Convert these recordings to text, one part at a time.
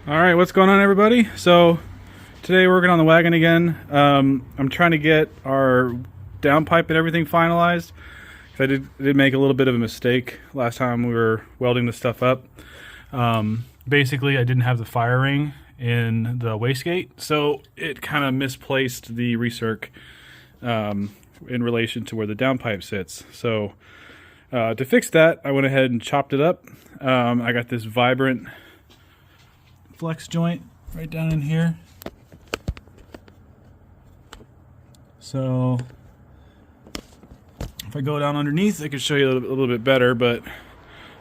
All right, what's going on, everybody? So today we're working on the wagon again. I'm trying to get our downpipe and everything finalized. I did make a little bit of a mistake last time we were welding this stuff up. Basically, I didn't have the fire ring in the wastegate, so it kind of misplaced the recirc in relation to where the downpipe sits. So to fix that, I went ahead and chopped it up. I got this Vibrant flex joint right down in here. So if I go down underneath, I can show you a little bit better, but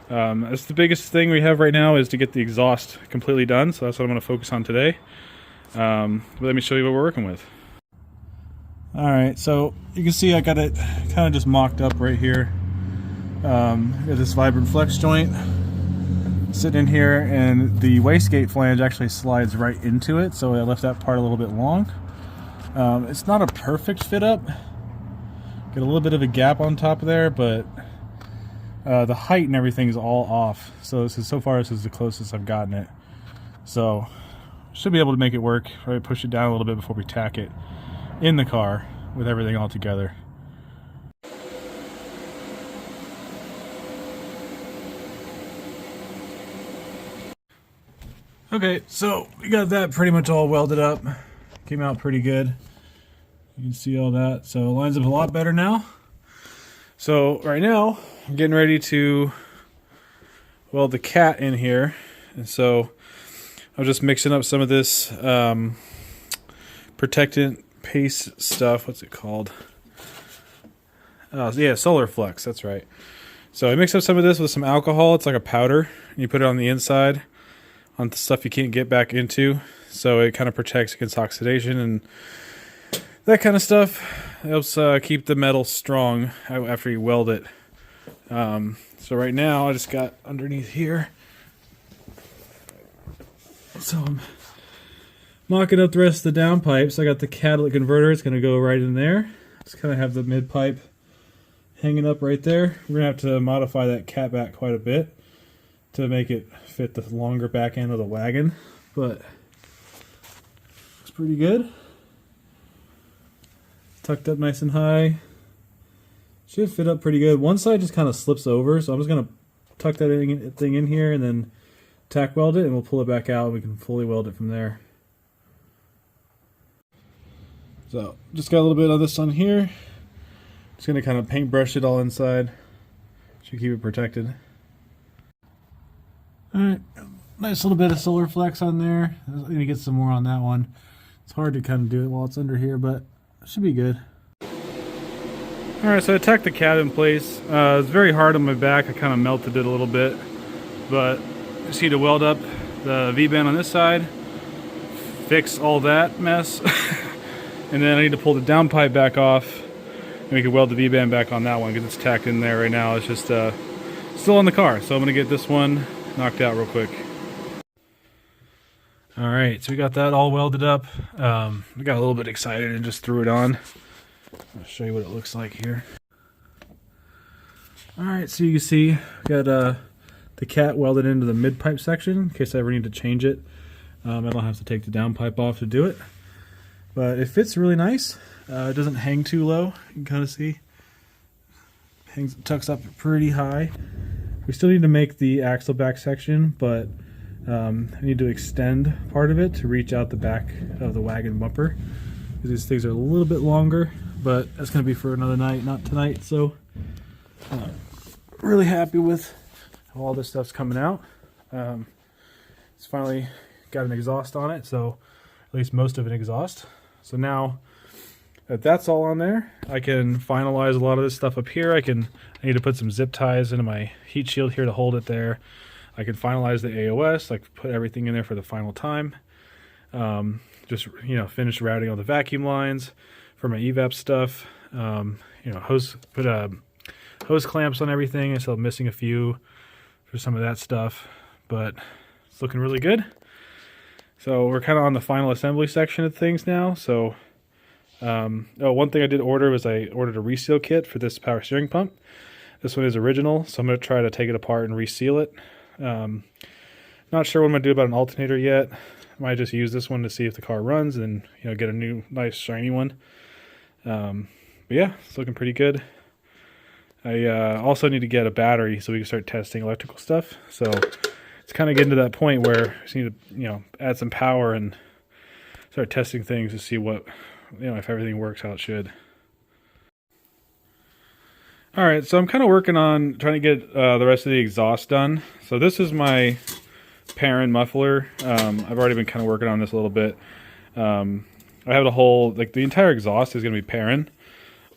that's the biggest thing we have right now, is to get the exhaust completely done. So that's what I'm going to focus on today. But let me show you what we're working with. All right, so you can see I got it kind of just mocked up right here. Got this Vibrant flex joint sitting in here, and the wastegate flange actually slides right into it, so I left that part a little bit long. It's not a perfect fit up. Get a little bit of a gap on top of there, but the height and everything is all off. So this is the closest I've gotten it. So should be able to make it work. Probably push it down a little bit before we tack it in the car with everything all together. Okay, so we got that pretty much all welded up. Came out pretty good. You can see all that. So it lines up a lot better now. So right now, I'm getting ready to weld the cat in here. And so I'm just mixing up some of this protectant paste stuff. What's it called? Oh, yeah, Solar Flux, that's right. So I mixed up some of this with some alcohol. It's like a powder. You put it on the inside, on the stuff you can't get back into, so it kind of protects against oxidation and that kind of stuff. It helps keep the metal strong after you weld it. So right now I just got underneath here, so I'm mocking up the rest of the downpipes. I got the catalytic converter. It's going to go right in there. Just kind of have the mid pipe hanging up right there. We're going to have to modify that cat back quite a bit to make it fit the longer back end of the wagon, but looks pretty good. Tucked up nice and high. Should fit up pretty good. One side just kind of slips over, so I'm just going to tuck that thing in here and then tack weld it, and we'll pull it back out and we can fully weld it from there. So just got a little bit of this on here. Just going to kind of paintbrush it all inside. Should keep it protected. Alright, nice little bit of Solar Flex on there. I'm going to get some more on that one. It's hard to kind of do it while it's under here, but it should be good. Alright, so I tacked the cat in place. It's very hard on my back. I kind of melted it a little bit. But I just need to weld up the V-band on this side, fix all that mess, and then I need to pull the downpipe back off, and we can weld the V-band back on that one because it's tacked in there right now. It's just still on the car, so I'm going to get this one knocked out real quick. Alright, so we got that all welded up. We got a little bit excited and just threw it on. I'll show you what it looks like here. Alright, so you can see got the cat welded into the mid pipe section in case I ever need to change it. I don't have to take the downpipe off to do it, but it fits really nice. It doesn't hang too low. You can kind of see tucks up pretty high. We still need to make the axle back section, but I need to extend part of it to reach out the back of the wagon bumper, because these things are a little bit longer, but that's going to be for another night, not tonight. So really happy with how all this stuff's coming out. It's finally got an exhaust on it, so at least most of an exhaust. So now that that's all on there, I can finalize a lot of this stuff up here. I need to put some zip ties into my heat shield here to hold it there. I can finalize the AOS, like put everything in there for the final time. Just, finish routing all the vacuum lines for my evap stuff. Put hose clamps on everything. I'm still missing a few for some of that stuff, but it's looking really good. So we're kind of on the final assembly section of things now. So one thing I did order was I ordered a reseal kit for this power steering pump. This one is original, so I'm going to try to take it apart and reseal it. Not sure what I'm going to do about an alternator yet. Might just use this one to see if the car runs and, you know, get a new nice shiny one. But yeah, it's looking pretty good. I also need to get a battery so we can start testing electrical stuff. So it's kind of getting to that point where we just need to, you know, add some power and start testing things to see what, you know, if everything works how it should. All right, so I'm kind of working on trying to get the rest of the exhaust done. So this is my Perrin muffler. I've already been kind of working on this a little bit. I have the whole, like the entire exhaust is going to be Perrin,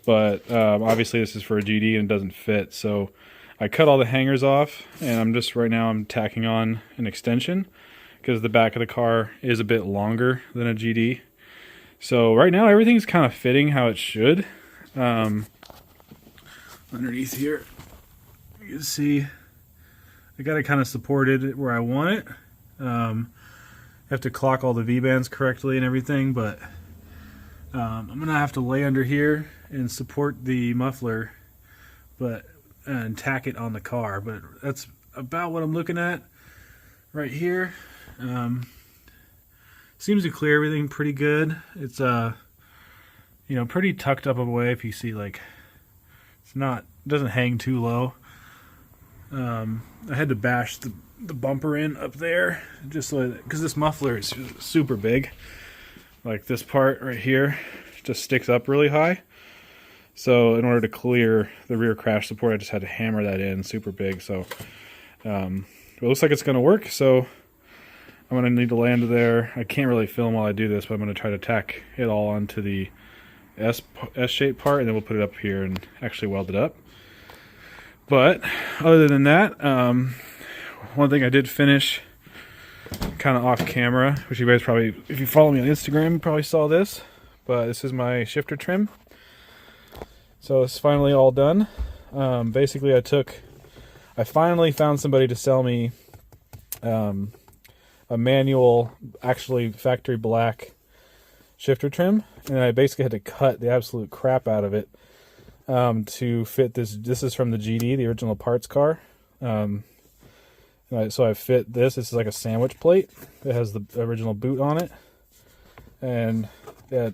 but obviously this is for a GD and it doesn't fit. So I cut all the hangers off, and I'm tacking on an extension because the back of the car is a bit longer than a GD. So right now everything's kind of fitting how it should. Underneath here, you can see I got it kind of supported where I want it. I have to clock all the V-bands correctly and everything, but I'm gonna have to lay under here and support the muffler, and tack it on the car. But that's about what I'm looking at right here. Seems to clear everything pretty good. It's you know, pretty tucked up away. If you see, like, it doesn't hang too low. I had to bash the bumper in up there just so because this muffler is super big. Like this part right here just sticks up really high. So in order to clear the rear crash support, I just had to hammer that in super big. So it looks like it's going to work. So I'm going to need to land there. I can't really film while I do this, but I'm going to try to tack it all onto the S-shaped part, and then we'll put it up here and actually weld it up. But other than that, one thing I did finish kind of off camera, which you guys probably, if you follow me on Instagram, you probably saw this, but this is my shifter trim. So it's finally all done. Basically I finally found somebody to sell me a manual, actually factory black shifter trim, and I basically had to cut the absolute crap out of it to fit this. This is from the GD, the original parts car. So I fit this. This is like a sandwich plate. It has the original boot on it, and it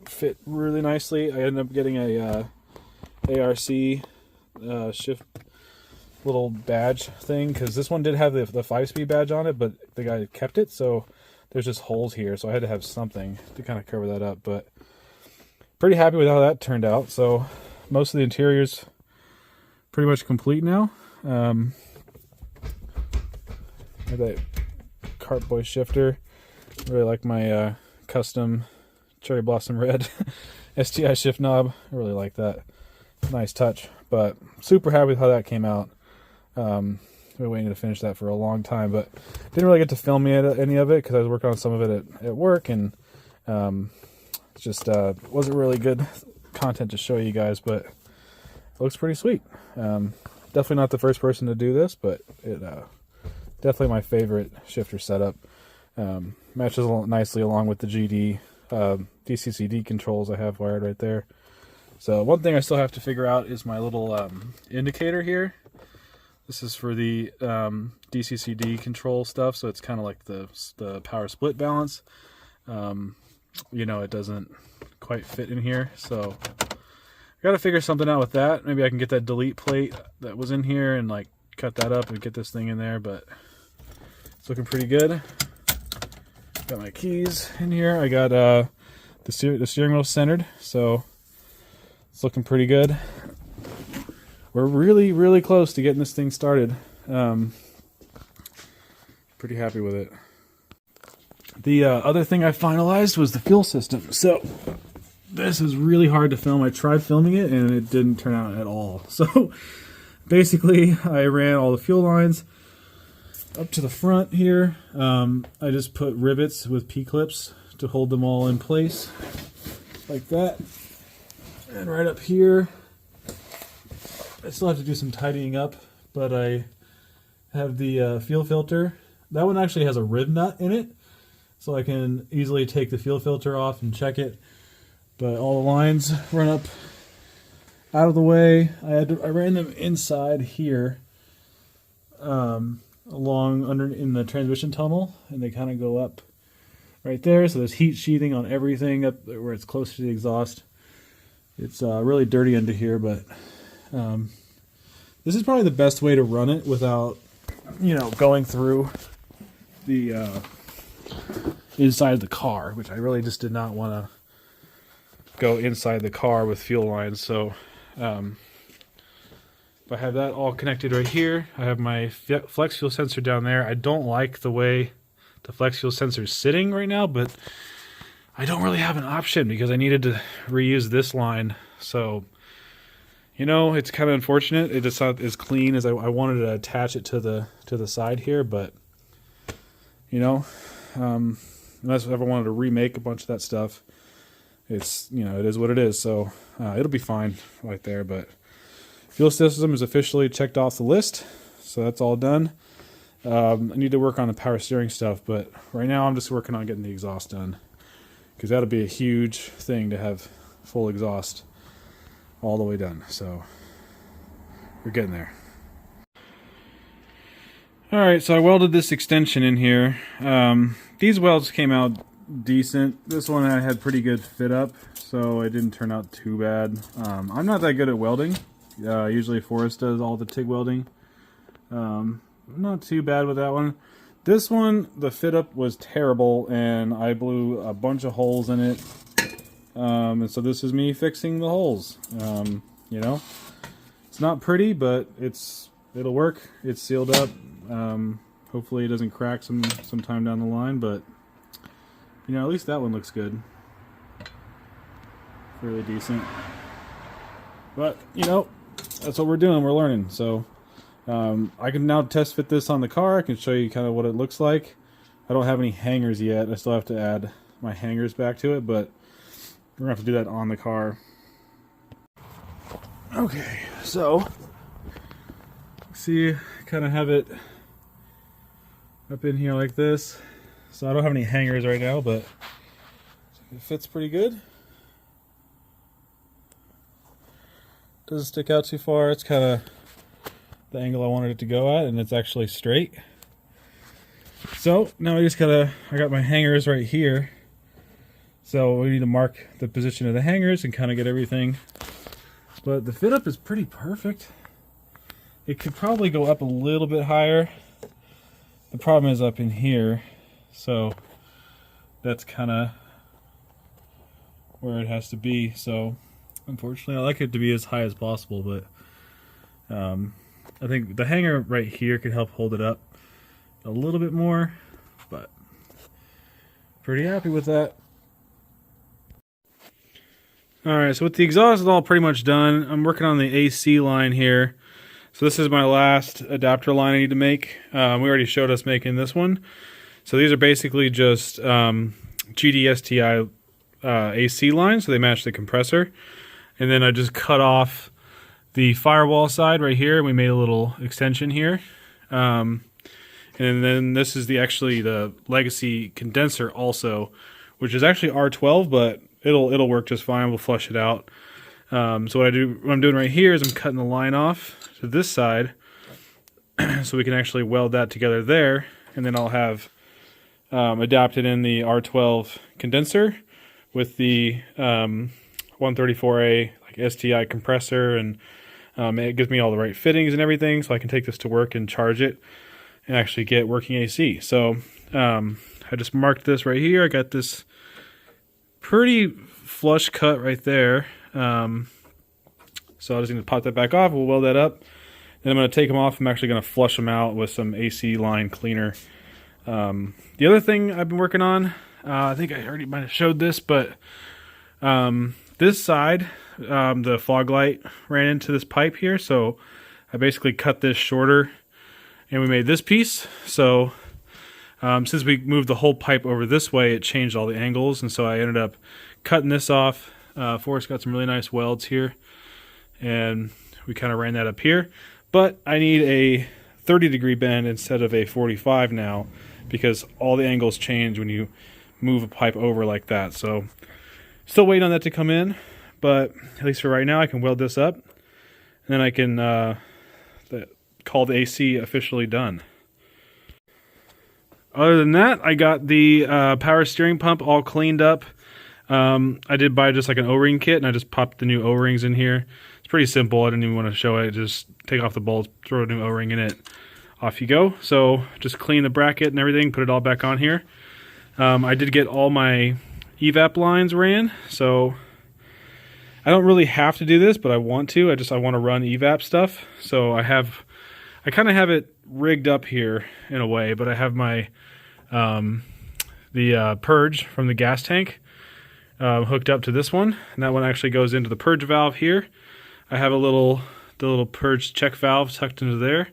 fit really nicely. I ended up getting a ARC shift little badge thing, because this one did have the 5-speed badge on it, but the guy kept it, so there's just holes here, so I had to have something to kind of cover that up. But pretty happy with how that turned out. So most of the interior's pretty much complete now. That Cartboy shifter. Really like my custom cherry blossom red STI shift knob. I really like that. Nice touch. But super happy with how that came out. I've been waiting to finish that for a long time, but didn't really get to film any of it because I was working on some of it at work, and just wasn't really good content to show you guys, but it looks pretty sweet. Definitely not the first person to do this, but it definitely my favorite shifter setup. Matches nicely along with the GD DCCD controls I have wired right there. So one thing I still have to figure out is my little indicator here. This is for the DCCD control stuff, so it's kind of like the power split balance. You know, it doesn't quite fit in here, so I got to figure something out with that. Maybe I can get that delete plate that was in here and like cut that up and get this thing in there, but it's looking pretty good. Got my keys in here. I got the steering wheel centered, so it's looking pretty good. We're really, really close to getting this thing started. Pretty happy with it. The other thing I finalized was the fuel system. So this is really hard to film. I tried filming it and it didn't turn out at all. So basically I ran all the fuel lines up to the front here. I just put rivets with P-clips to hold them all in place like that. And right up here, I still have to do some tidying up, but I have the fuel filter. That one actually has a rib nut in it, so I can easily take the fuel filter off and check it. But all the lines run up out of the way. I ran them inside here, along under in the transmission tunnel, and they kind of go up right there. So there's heat sheathing on everything up where it's close to the exhaust. It's really dirty under here, but this is probably the best way to run it without, you know, going through the inside of the car, which I really just did not want to go inside the car with fuel lines. So if I have that all connected right here, I have my flex fuel sensor down there. I don't like the way the flex fuel sensor is sitting right now, but I don't really have an option because I needed to reuse this line. So, you know, it's kind of unfortunate. It's not as clean as I wanted to attach it to the side here, but you know, unless I ever wanted to remake a bunch of that stuff, it's, you know, it is what it is. So it'll be fine right there. But fuel system is officially checked off the list, so that's all done. I need to work on the power steering stuff, but right now I'm just working on getting the exhaust done, because that'll be a huge thing to have full exhaust all the way done. So we're getting there. Alright, so I welded this extension in here. These welds came out decent. This one I had pretty good fit up, so it didn't turn out too bad. I'm not that good at welding. Usually Forrest does all the TIG welding. Not too bad with that one. This one, the fit up was terrible, and I blew a bunch of holes in it. And so this is me fixing the holes. You know, it's not pretty, but it'll work. It's sealed up. Hopefully it doesn't crack sometime down the line, but you know, at least that one looks good. Really decent. But you know, that's what we're doing. We're learning. So I can now test fit this on the car. I can show you kind of what it looks like. I don't have any hangers yet. I still have to add my hangers back to it, but we're gonna have to do that on the car. Okay, so see, kind of have it up in here like this. So I don't have any hangers right now, but it fits pretty good. Doesn't stick out too far. It's kind of the angle I wanted it to go at, and it's actually straight. So now I got my hangers right here. So we need to mark the position of the hangers and kind of get everything. But the fit up is pretty perfect. It could probably go up a little bit higher. The problem is up in here. So that's kind of where it has to be. So unfortunately, I like it to be as high as possible, but I think the hanger right here could help hold it up a little bit more, but pretty happy with that. Alright, so with the exhaust is all pretty much done. I'm working on the AC line here. So this is my last adapter line I need to make. We already showed us making this one. So these are basically just GD STI AC lines, so they match the compressor. And then I just cut off the firewall side right here. We made a little extension here. And then this is actually the legacy condenser also, which is actually R12, but it'll work just fine. We'll flush it out. So what I'm doing right here is I'm cutting the line off to this side so we can actually weld that together there, and then I'll have adapted in the R12 condenser with the 134A like STI compressor, and it gives me all the right fittings and everything, so I can take this to work and charge it and actually get working AC. So I just marked this right here. I got this pretty flush cut right there. So I just need to pop that back off. We'll weld that up. Then I'm going to take them off. I'm actually going to flush them out with some AC line cleaner. The other thing I've been working on, I think I already might have showed this, but this side, the fog light ran into this pipe here. So I basically cut this shorter and we made this piece. So since we moved the whole pipe over this way, it changed all the angles. And so I ended up cutting this off. Forrest got some really nice welds here, and we kind of ran that up here. But I need a 30-degree bend instead of a 45 now, because all the angles change when you move a pipe over like that. So still waiting on that to come in, but at least for right now I can weld this up, and then I can call the AC officially done. Other than that, I got the power steering pump all cleaned up. I did buy just like an O-ring kit, and I just popped the new O-rings in here. It's pretty simple. I didn't even want to show it. Just take off the bolts, throw a new O-ring in it, off you go. So just clean the bracket and everything, put it all back on here. I did get all my evap lines ran, so I don't really have to do this, but I want to. I want to run evap stuff. So I kind of have it rigged up here in a way, but I have my purge from the gas tank hooked up to this one, and that one actually goes into the purge valve here. I have the little purge check valve tucked into there,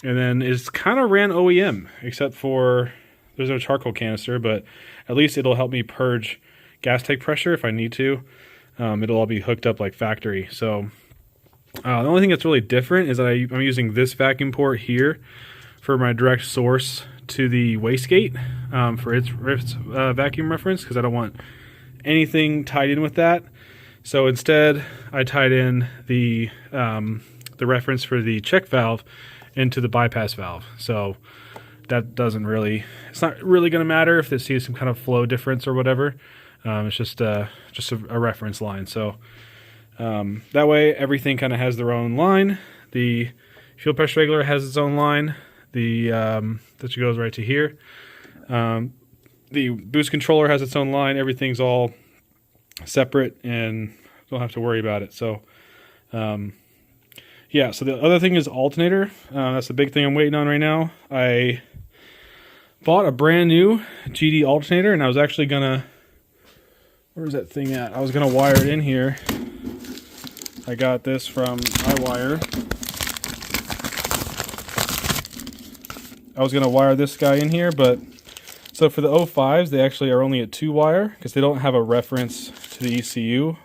and then it's kind of ran OEM, except for there's no charcoal canister, but at least it'll help me purge gas tank pressure if I need to. It'll all be hooked up like factory. So the only thing that's really different is that I'm using this vacuum port here for my direct source to the wastegate for its vacuum reference, because I don't want anything tied in with that. So instead, I tied in the reference for the check valve into the bypass valve. So that doesn't really, it's not really going to matter if they see some kind of flow difference or whatever. It's just a reference line. So that way everything kind of has their own line. The fuel pressure regulator has its own line. That goes right to here. The boost controller has its own line. Everything's all separate and don't have to worry about it. So yeah, so the other thing is alternator. That's the big thing I'm waiting on right now. I bought a brand new GD alternator, and I was actually gonna, where's that thing at? I was gonna wire it in here. I got this from iWire. I was gonna wire this guy in here, but so for the 05s, they actually are only a 2-wire because they don't have a reference to the ECU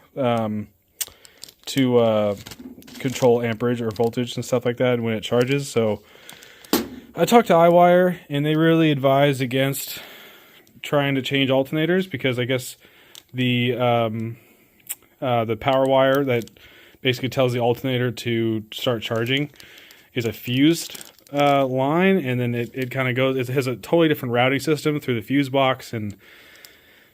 to control amperage or voltage and stuff like that when it charges. So I talked to iWire, and they really advise against trying to change alternators, because I guess the power wire that basically tells the alternator to start charging is a fused line, and then it kind of goes, it has a totally different routing system through the fuse box. And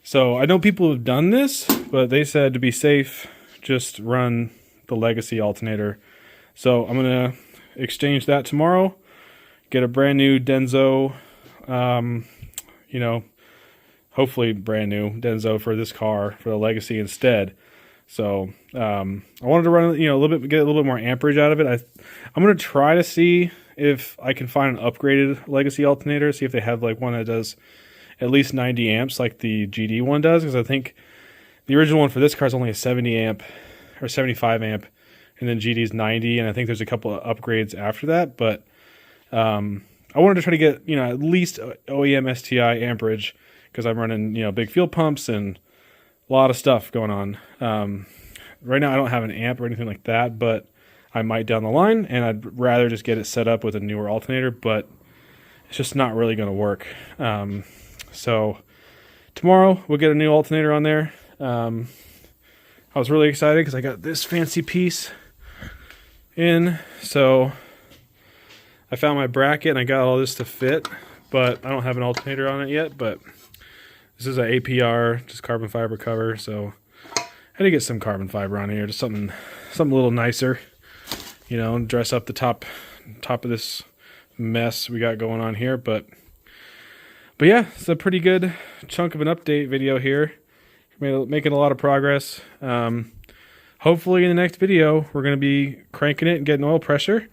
so I know people have done this, but they said to be safe, just run the legacy alternator. So I'm gonna exchange that tomorrow, get a brand new Denso, you know, hopefully brand new Denso for this car for the legacy instead. So I wanted to run, you know, get a little bit more amperage out of it. I'm gonna try to see if I can find an upgraded legacy alternator, see if they have like one that does at least 90 amps like the GD one does, because I think the original one for this car is only a 70 amp or 75 amp, and then GD's 90, and I think there's a couple of upgrades after that. But I wanted to try to get, you know, at least OEM STI amperage, because I'm running, you know, big fuel pumps and a lot of stuff going on. Right now I don't have an amp or anything like that, but I might down the line, and I'd rather just get it set up with a newer alternator, but it's just not really going to work. So tomorrow we'll get a new alternator on there. I was really excited because I got this fancy piece in. So I found my bracket and I got all this to fit, but I don't have an alternator on it yet. But this is an APR, just carbon fiber cover. So I had to get some carbon fiber on here, just something a little nicer, you know, dress up the top of this mess we got going on here. But yeah, it's a pretty good chunk of an update video here. Making a lot of progress. Hopefully in the next video we're going to be cranking it and getting oil pressure,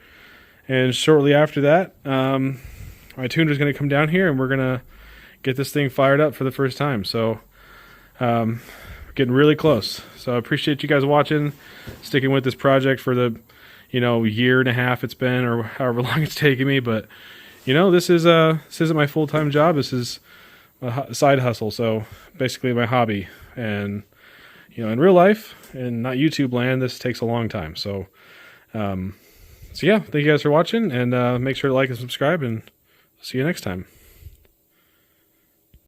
and shortly after that my tuner is going to come down here and we're going to get this thing fired up for the first time. So we're getting really close. So I appreciate you guys watching, sticking with this project for the, you know, year and a half it's been, or however long it's taken me. But you know, this isn't my full-time job. This is a side hustle, so basically my hobby. And you know, in real life and not YouTube land, this takes a long time. So yeah, thank you guys for watching, and make sure to like and subscribe, and see you next time.